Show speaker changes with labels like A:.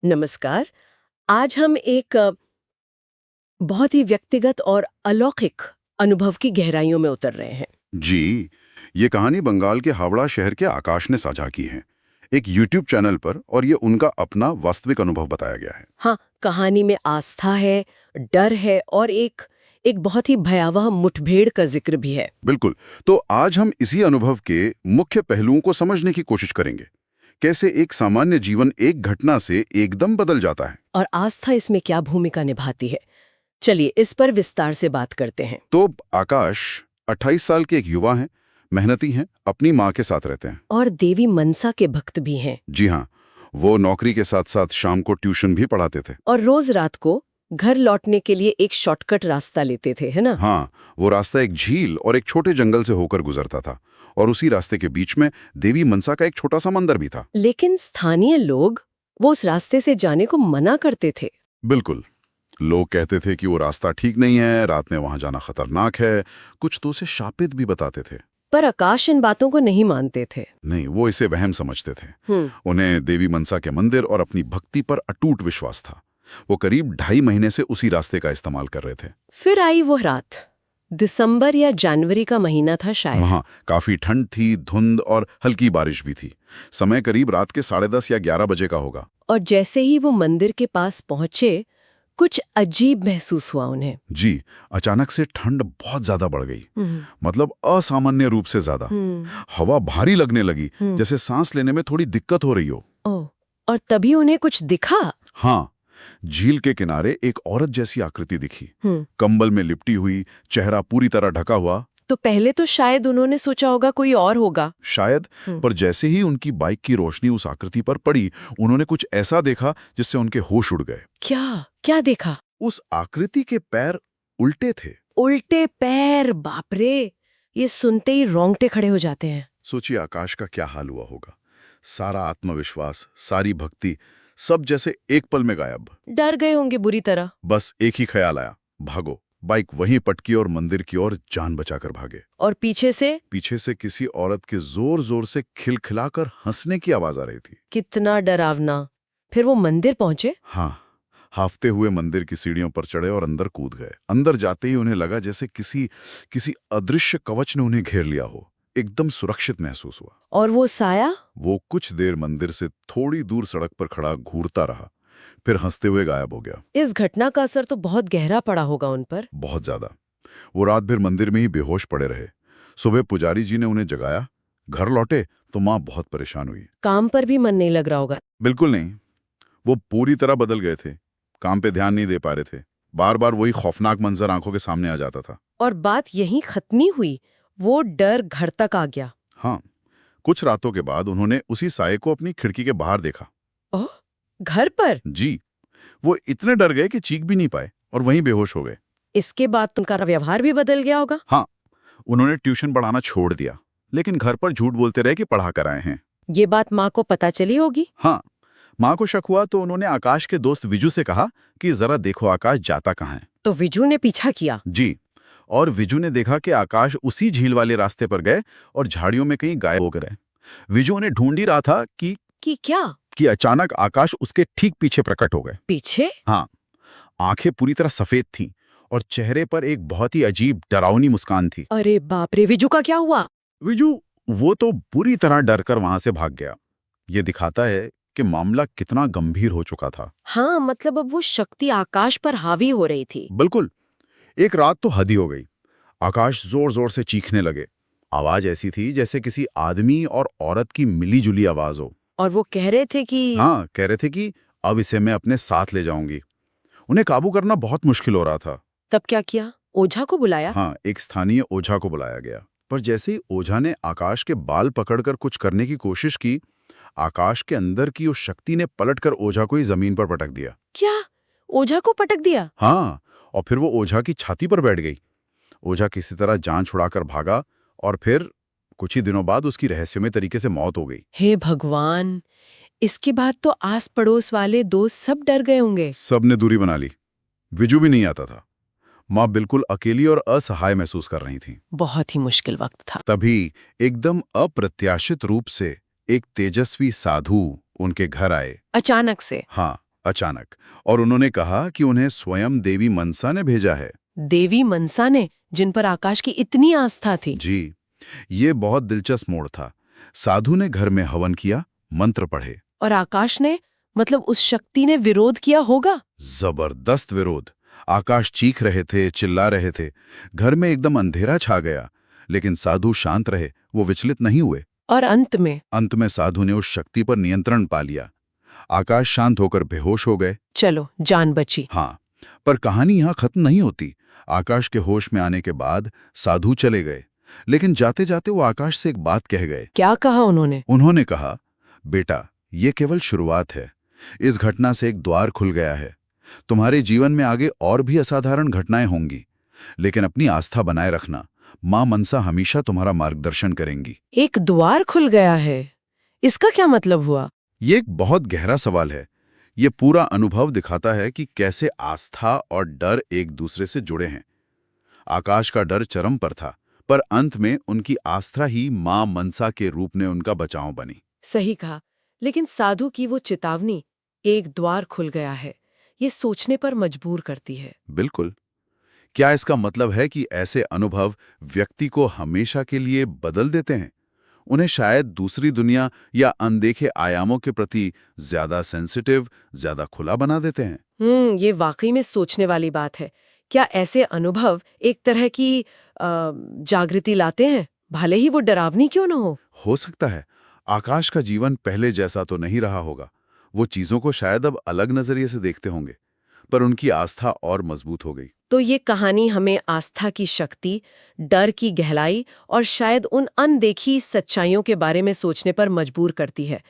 A: नमस्कार। आज हम एक बहुत ही व्यक्तिगत और अलौकिक अनुभव की गहराइयों में उतर रहे हैं।
B: जी, ये कहानी बंगाल के हावड़ा शहर के आकाश ने साझा की है, एक यूट्यूब चैनल पर, और ये उनका अपना वास्तविक अनुभव बताया गया है।
A: हाँ, कहानी में आस्था है, डर है और एक एक बहुत ही भयावह मुठभेड़ का जिक्र भी है।
B: बिल्कुल। तो आज हम इसी अनुभव के मुख्य पहलुओं को समझने की कोशिश करेंगे। कैसे एक सामान्य जीवन एक घटना से एकदम बदल जाता है।
A: और आस्था इसमें क्या भूमिका निभाती है, चलिए इस पर विस्तार से बात करते हैं।
B: तो आकाश 28 साल के एक युवा हैं, मेहनती हैं, अपनी माँ के साथ रहते हैं।
A: और देवी मनसा के भक्त भी हैं।
B: जी हाँ, वो नौकरी के साथ साथ शाम को ट्यूशन भी पढ़ाते थे।
A: और रोज रात को घर लौटने के लिए एक शॉर्टकट रास्ता लेते थे, है ना?
B: हाँ, वो रास्ता एक झील और एक छोटे जंगल से होकर गुजरता था, और उसी रास्ते के बीच में देवी मनसा का एक छोटा सा मंदिर भी था।
A: लेकिन स्थानीय लोग वो उस रास्ते से जाने को मना करते थे।
B: बिल्कुल। लोग कहते थे कि वो रास्ता ठीक नहीं है, रात में वहां जाना खतरनाक है, कुछ तो उसे शापित भी बताते थे।
A: पर आकाश इन बातों को नहीं मानते थे।
B: नहीं, वो इसे वहम समझते थे।
A: हम्म।
B: उन्हें देवी मनसा के मंदिर और अपनी भक्ति पर अटूट विश्वास था। वो करीब 2.5 महीने से उसी रास्ते का इस्तेमाल कर रहे थे।
A: फिर आई वो रात। दिसंबर या जनवरी का महीना था शायद।
B: वहां काफी ठंड थी, धुंध और हल्की बारिश भी थी। समय करीब रात के 10:30 या 11 बजे का होगा।
A: और जैसे ही वो मंदिर के पास पहुंचे, कुछ अजीब महसूस हुआ उन्हें।
B: जी, अचानक से ठंड बहुत ज्यादा बढ़ गई। मतलब असामान्य रूप से ज्यादा। हवा भारी लगने लगी, जैसे सांस लेने में थोड़ी दिक्कत हो रही हो।
A: ओह, और तभी उन्हें कुछ दिखा।
B: हाँ, झील के किनारे एक औरत जैसी आकृति दिखी, कंबल में लिपटी हुई, चेहरा पूरी तरह ढका हुआ।
A: तो पहले तो शायद उन्होंने सोचा होगा कोई और होगा।
B: शायद, पर जैसे ही उनकी बाइक की रोशनी उस आकृति पर पड़ी, उन्होंने कुछ ऐसा देखा जिससे उनके होश उड़ गए।
A: क्या क्या देखा?
B: उस आकृति के पैर उल्टे थे।
A: उल्टे पैर, बाप रे! ये सुनते ही रोंगटे खड़े हो जाते हैं।
B: सोचिए आकाश का क्या हाल हुआ होगा। सारा आत्मविश्वास, सारी भक्ति, सब जैसे एक पल में गायब।
A: डर गए होंगे बुरी तरह।
B: बस एक ही ख्याल आया, भागो। बाइक वहीं पटकी और मंदिर की ओर जान बचाकर भागे।
A: और पीछे से
B: किसी औरत के जोर जोर से खिलखिलाकर हंसने की आवाज आ रही थी।
A: कितना डरावना। फिर वो मंदिर पहुंचे।
B: हाँ, हाफते हुए मंदिर की सीढ़ियों पर चढ़े और अंदर कूद गए। अंदर जाते ही उन्हें लगा जैसे किसी किसी अदृश्य कवच ने उन्हें घेर लिया हो। एकदम सुरक्षित महसूस हुआ।
A: और वो साया?
B: वो कुछ देर मंदिर से थोड़ी दूर सड़क पर खड़ा घूरता रहा, फिर हंसते हुए गायब हो गया।
A: इस घटना का असर तो बहुत गहरा पड़ा होगा उन पर।
B: बहुत ज्यादा। वो रात भर मंदिर में ही बेहोश पड़े रहे। सुबह पुजारी जी ने उन्हें जगाया। घर लौटे तो माँ बहुत परेशान हुई।
A: काम पर भी मन नहीं लग रहा होगा।
B: बिल्कुल नहीं। वो पूरी तरह बदल गए थे। काम पे ध्यान नहीं दे पा रहे थे। बार बार वही खौफनाक मंजर आंखों के सामने आ जाता था।
A: और बात यहीं खत्म नहीं हुई, वो डर घर तक आ गया।
B: हाँ, कुछ रातों के बाद उन्होंने उसी साये को अपनी खिड़की के बाहर देखा।
A: ओह, घर पर?
B: जी, वो इतने डर गए कि चीख भी नहीं पाए और वहीं बेहोश हो गए।
A: इसके बाद उनका व्यवहार भी बदल गया होगा।
B: हाँ, उन्होंने ट्यूशन पढ़ाना छोड़ दिया, लेकिन घर पर झूठ बोलते रहे कि पढ़ा कर आए हैं।
A: ये बात माँ को पता चली होगी।
B: हाँ, माँ को शक हुआ तो उन्होंने आकाश के दोस्त विजू से कहा कि जरा देखो आकाश जाता कहाँ है।
A: तो विजू ने पीछा किया।
B: जी, और विजू ने देखा कि आकाश उसी झील वाले रास्ते पर गए और झाड़ियों में कहीं गायब हो गए। विजू उन्हें ढूंढ ही रहा था
A: कि क्या?
B: कि अचानक आकाश उसके ठीक पीछे प्रकट हो गए।
A: पीछे?
B: हाँ, आंखें पूरी तरह सफेद थीं और चेहरे पर एक बहुत ही अजीब डरावनी मुस्कान थी।
A: अरे बाप रे, विजू का क्या हुआ?
B: विजू, वो तो बुरी तरह डरकर वहां से भाग गया। ये दिखाता है कि मामला कितना गंभीर हो चुका था।
A: हाँ, मतलब अब वो शक्ति आकाश पर हावी हो रही थी।
B: बिल्कुल। एक रात तो हद ही हो गई। आकाश जोर जोर से चीखने लगे। आवाज ऐसी थी जैसे किसी आदमी और औरत की मिली जुली आवाज हो।
A: और वो कह रहे थे कि
B: हाँ, कह रहे थे कि अब इसे मैं अपने साथ ले जाऊंगी। उन्हें काबू करना बहुत मुश्किल हो रहा था।
A: तब क्या किया? ओझा को बुलाया?
B: हाँ, एक स्थानीय ओझा को बुलाया गया। पर जैसे ही ओझा ने आकाश के बाल पकड़कर कुछ करने की कोशिश की, आकाश के अंदर की उस शक्ति ने पलटकर ओझा को ही जमीन पर पटक दिया।
A: क्या? ओझा को पटक दिया?
B: हाँ, और फिर वो ओझा की छाती पर बैठ गई। ओझा किसी तरह जान छुड़ाकर भागा और फिर कुछ ही दिनों बाद उसकी रहस्यमय तरीके से मौत हो गई।
A: हे भगवान! इसके बाद तो आस पड़ोस वाले दोस्त सब डर गए होंगे।
B: सबने दूरी बना ली। विजू भी नहीं आता था। माँ बिल्कुल अकेली और असहाय महसूस कर रही थी।
A: बहुत ही मुश्किल वक्त था।
B: तभी एकदम अप्रत्याशित रूप से एक तेजस्वी साधु उनके घर आए।
A: अचानक से?
B: हाँ, अचानक। और उन्होंने कहा कि उन्हें स्वयं देवी मनसा ने भेजा है।
A: देवी मनसा ने, जिन पर आकाश की इतनी आस्था थी।
B: जी, ये बहुत दिलचस्प मोड़ था। साधु ने घर में हवन किया, मंत्र पढ़े।
A: और आकाश ने, मतलब उस शक्ति ने विरोध किया होगा।
B: जबरदस्त विरोध। आकाश चीख रहे थे, चिल्ला रहे थे। घर में एकदम अंधेरा छा गया। लेकिन साधु शांत रहे, वो विचलित नहीं हुए।
A: और अंत में
B: साधु ने उस शक्ति पर नियंत्रण पा लिया। आकाश शांत होकर बेहोश हो गए।
A: चलो, जान बची।
B: हाँ, पर कहानी यहाँ खत्म नहीं होती। आकाश के होश में आने के बाद साधु चले गए, लेकिन जाते जाते वो आकाश से एक बात कह गए।
A: क्या कहा उन्होंने?
B: उन्होंने कहा, बेटा, ये केवल शुरुआत है। इस घटना से एक द्वार खुल गया है। तुम्हारे जीवन में आगे और भी असाधारण घटनाएं होंगी, लेकिन अपनी आस्था बनाए रखना। मां मनसा हमेशा तुम्हारा मार्गदर्शन करेंगी।
A: एक द्वार खुल गया है, इसका क्या मतलब हुआ?
B: ये एक बहुत गहरा सवाल है। ये पूरा अनुभव दिखाता है कि कैसे आस्था और डर एक दूसरे से जुड़े हैं। आकाश का डर चरम पर था, पर अंत में उनकी आस्था ही मां मनसा के रूप में उनका बचाव बनी।
A: सही कहा। लेकिन साधु की वो चेतावनी, एक द्वार खुल गया है, ये सोचने पर मजबूर करती है।
B: बिल्कुल। क्या इसका मतलब है कि ऐसे अनुभव व्यक्ति को हमेशा के लिए बदल देते हैं? उन्हें शायद दूसरी दुनिया या अनदेखे आयामों के प्रति ज्यादा सेंसिटिव, ज्यादा खुला बना देते हैं?
A: ये वाकई में सोचने वाली बात है। क्या ऐसे अनुभव एक तरह की जागृति लाते हैं, भले ही वो डरावनी क्यों न हो?
B: हो सकता है। आकाश का जीवन पहले जैसा तो नहीं रहा होगा। वो चीजों को शायद अब अलग नजरिए से देखते होंगे, पर उनकी आस्था और मजबूत हो गई।
A: तो ये कहानी हमें आस्था की शक्ति, डर की गहराई और शायद उन अनदेखी सच्चाइयों के बारे में सोचने पर मजबूर करती है।